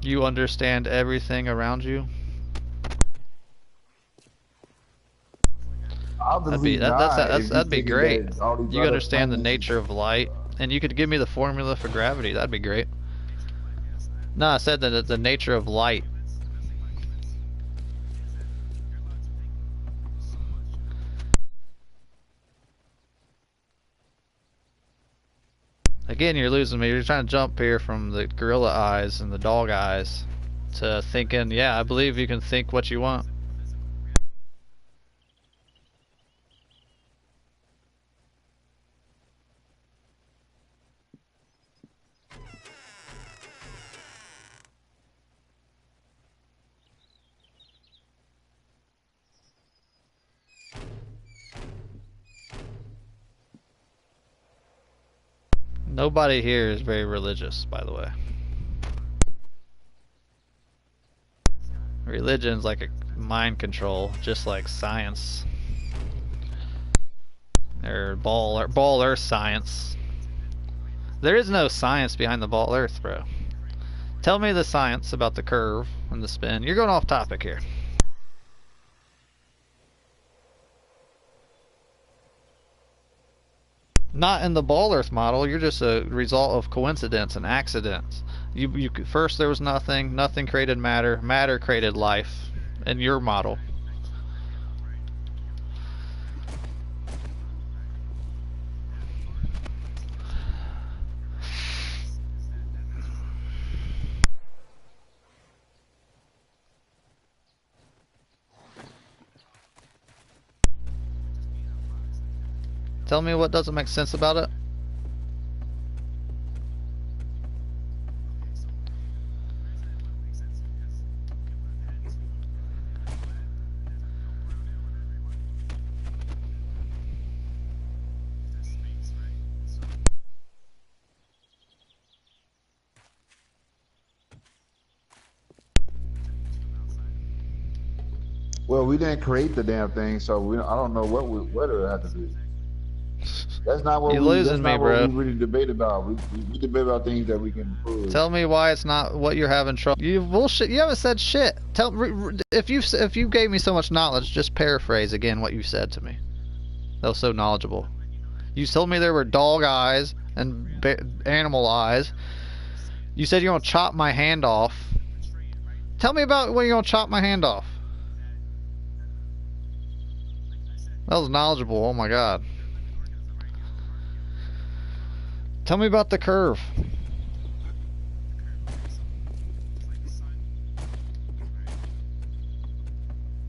You understand everything around you. Obviously not. If you That'd be thinking great. that all these You other understand the planets nature is of light, and you could give me the formula for gravity. That'd be great. No, I said that the nature of light. Again, you're losing me. You're trying to jump here from the gorilla eyes and the dog eyes to thinking, yeah, I believe you can think what you want. Nobody here is very religious, by the way. Religion's like a mind control, just like science. Or ball earth science. There is no science behind the ball earth, bro. Tell me the science about the curve and the spin. You're going off topic here. Not in the ball earth model. You're just a result of coincidence and accidents. You first there was nothing. Nothing created matter. Matter created life. In your model. Tell me what doesn't make sense about it. well, we didn't create the damn thing, so I don't know what it had to be. That's not what You're we. That's losing me, not what we bro. really debate about. We debate about things that we can prove. Tell me why it's not what you're having trouble. You bullshit. You haven't said shit. If you gave me so much knowledge, just paraphrase again what you said to me. That was so knowledgeable. You told me there were dog eyes and animal eyes. You said you're gonna chop my hand off. Tell me about when you're gonna chop my hand off. That was knowledgeable. Oh my god. Tell me about the curve.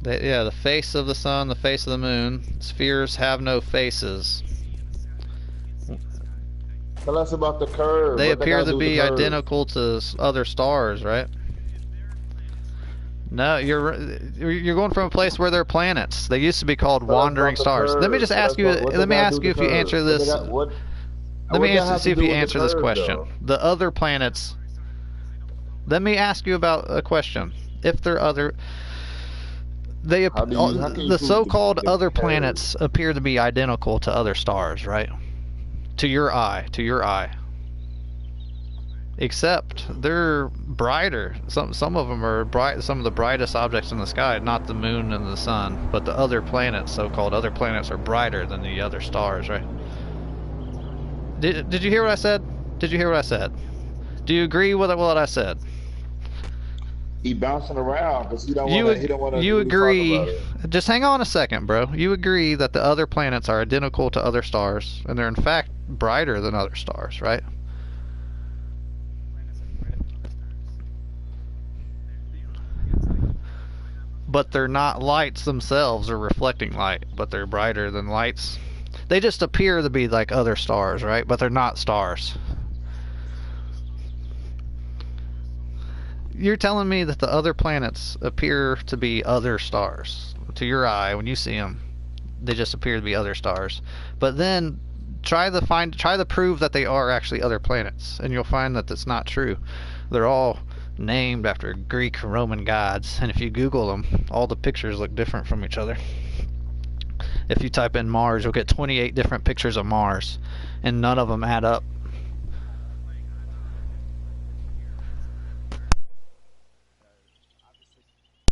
Yeah, the face of the sun, the face of the moon. Spheres have no faces. Tell us about the curve. They What that got appear to to do with the be curve? identical to other stars, right? No, you're going from a place where they're planets. They used to be called Tell us wandering about the stars. Let me curve. just Tell us ask you. about what Let that me got to do ask with you the if you curve. answer What they this. got, what Let what me that have see to if do you with the answer this curve, question. though? The other planets. Let me ask you about a question. If they're other, How can you the prove so-called the other curve? planets appear to be identical to other stars, right? To your eye, except they're brighter. Some of them are bright. Some of the brightest objects in the sky, not the moon and the sun, but the other planets, so-called other planets, are brighter than the other stars, right? Did you hear what I said? Did you hear what I said? Do you agree with what I said? He bouncing around because he don't wanna You really talk agree? about it. Just hang on a second, bro. You agree that the other planets are identical to other stars, and they're in fact brighter than other stars, right? But they're not lights themselves or reflecting light, but they're brighter than lights. They just appear to be like other stars, right? But they're not stars. You're telling me that the other planets appear to be other stars to your eye when you see them. They just appear to be other stars. But then try to prove that they are actually other planets, and you'll find that that's not true. They're all named after Greek and Roman gods, and if you Google them, all the pictures look different from each other. If you type in Mars, you'll get 28 different pictures of Mars, and none of them add up.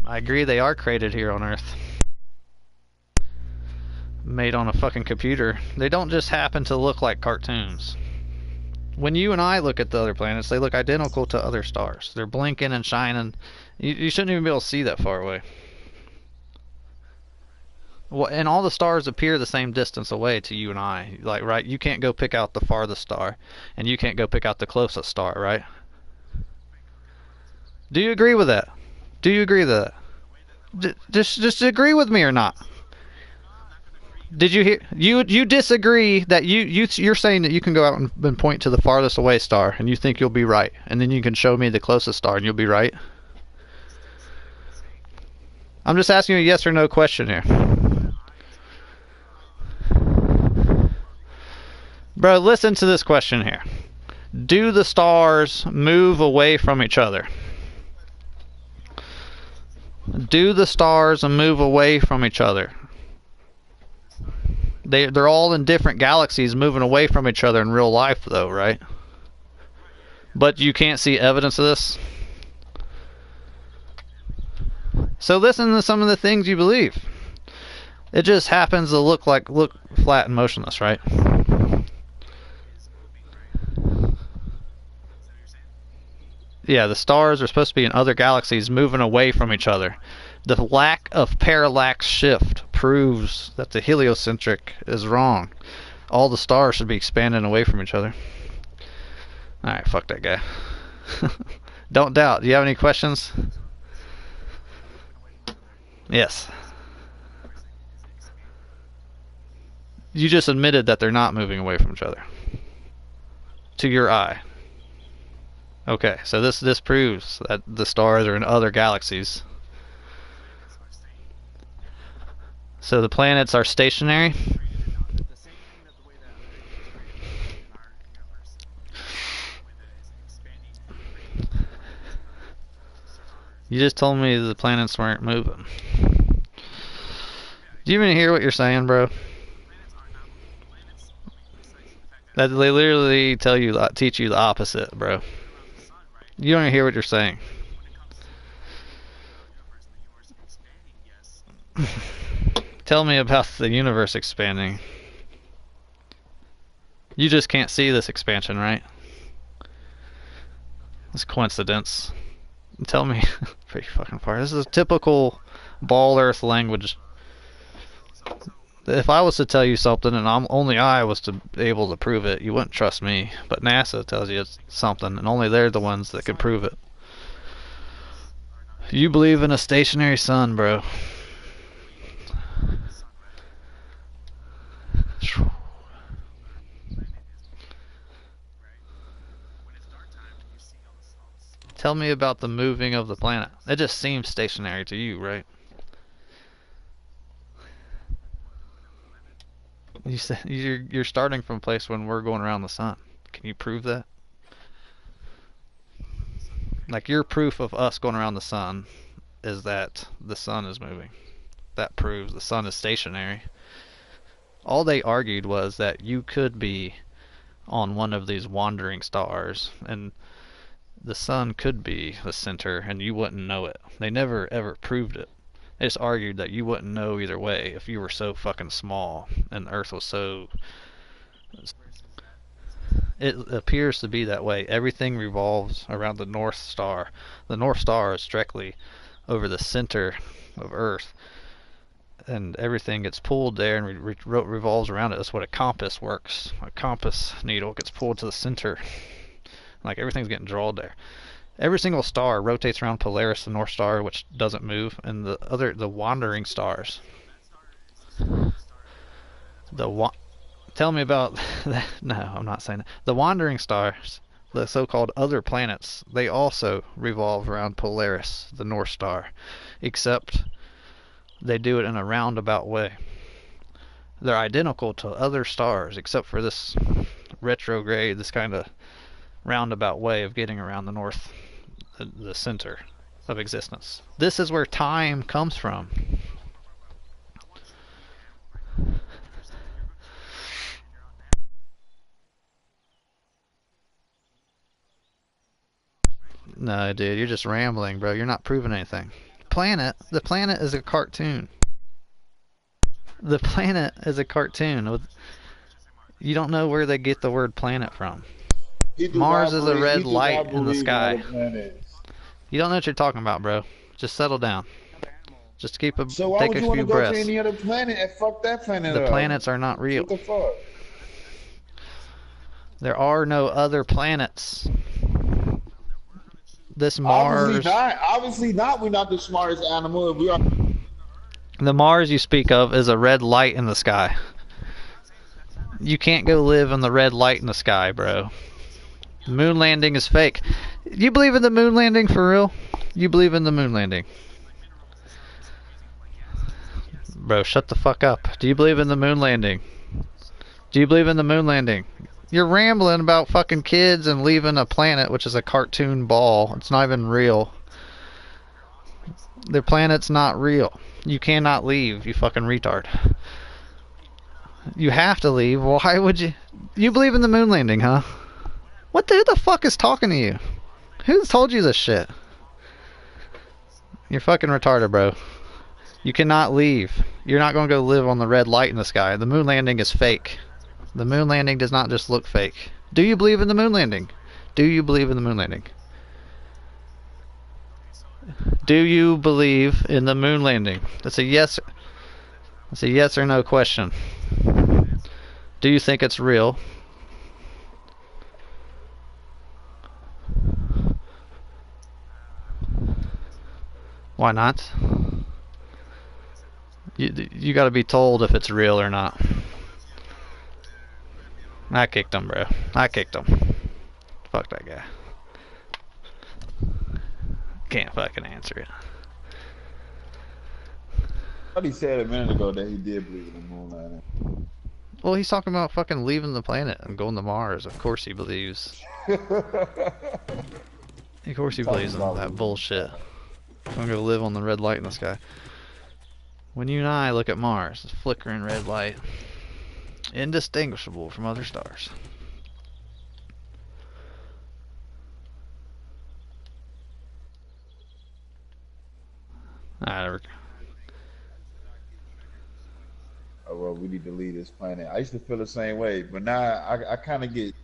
I agree they are created here on Earth. Made on a fucking computer. They don't just happen to look like cartoons. When you and I look at the other planets, they look identical to other stars. They're blinking and shining. You shouldn't even be able to see that far away. Well, and all the stars appear the same distance away to you and I. Like, right? You can't go pick out the farthest star, and you can't go pick out the closest star, right? Do you agree with that? Do you agree with that? Just agree with me or not? Did you hear? You disagree that you're saying that you can go out and point to the farthest away star, and you think you'll be right, and then you can show me the closest star, and you'll be right. I'm just asking you a yes or no question here. Bro, listen to this question here. Do the stars move away from each other? Do the stars move away from each other? They're all in different galaxies moving away from each other in real life, though, right? But you can't see evidence of this? So listen to some of the things you believe. It just happens to look flat and motionless, right? Yeah, the stars are supposed to be in other galaxies moving away from each other. The lack of parallax shift proves that the heliocentric is wrong. All the stars should be expanding away from each other. Alright, fuck that guy. Don't doubt. Do you have any questions? Yes. You just admitted that they're not moving away from each other. To your eye. Okay, so this proves that the stars are in other galaxies. So the planets are stationary? You just told me the planets weren't moving. Do you even hear what you're saying, bro? That they literally teach you the opposite, bro. You don't even hear what you're saying. Tell me about the universe expanding. You just can't see this expansion, right? It's coincidence. Tell me. Pretty fucking far. This is typical ball earth language. If I was to tell you something and only I was to able to prove it, you wouldn't trust me. But NASA tells you it's something, and only they're the ones that can prove it. You believe in a stationary sun, bro. Tell me about the moving of the planet. It just seems stationary to you, right? You said you're starting from a place when we're going around the sun. Can you prove that? Like your proof of us going around the sun is that the sun is moving. That proves the sun is stationary. All they argued was that you could be on one of these wandering stars and the sun could be the center and you wouldn't know it. They never ever proved it. They just argued that you wouldn't know either way if you were so fucking small and the Earth was so... It appears to be that way. Everything revolves around the North Star. The North Star is directly over the center of Earth, and everything gets pulled there and revolves around it. That's what a compass works. A compass needle gets pulled to the center. Like everything's getting drawn there. Every single star rotates around Polaris, the North Star, which doesn't move, and the wandering stars. Tell me about that. No, I'm not saying that. The wandering stars, the so-called other planets, they also revolve around Polaris, the North Star, except they do it in a roundabout way. They're identical to other stars, except for this retrograde, this kind of roundabout way of getting around the center of existence. This is where time comes from. No, dude, you're just rambling, bro. You're not proving anything. planet. The planet is a cartoon. The planet is a cartoon. You don't know where they get the word planet from. Mars is a red light in the sky. You don't know what you're talking about, bro. Just settle down. Just take a few breaths. So why would you want to go to any other planet and fuck that planet The up? planets are not real. What the fuck? There are no other planets. This Mars. Obviously not. We're not the smartest animal. We are. The Mars you speak of is a red light in the sky. You can't go live in the red light in the sky, bro. The moon landing is fake. You believe in the moon landing for real? You believe in the moon landing? Bro, shut the fuck up. Do you believe in the moon landing? Do you believe in the moon landing? You're rambling about fucking kids and leaving a planet which is a cartoon ball. It's not even real. The planet's not real. You cannot leave, you fucking retard. You have to leave. Why would you? You believe in the moon landing, huh? Who the fuck is talking to you? Who's told you this shit? You're fucking retarded, bro. You cannot leave. You're not going to go live on the red light in the sky. The moon landing is fake. The moon landing does not just look fake. Do you believe in the moon landing? Do you believe in the moon landing? Do you believe in the moon landing? That's a yes. That's a yes or no question. Do you think it's real? Why not? You got to be told if it's real or not. I kicked him, bro. I kicked him. Fuck that guy. Can't fucking answer it. But he said a minute ago that he did believe in the moon landing. Well, he's talking about fucking leaving the planet and going to Mars. Of course he believes. Of course he believes in that bullshit. I'm gonna go live on the red light in the sky. When you and I look at Mars, it's flickering red light. Indistinguishable from other stars. Oh, well, we need to leave this planet. I used to feel the same way, but now I kind of get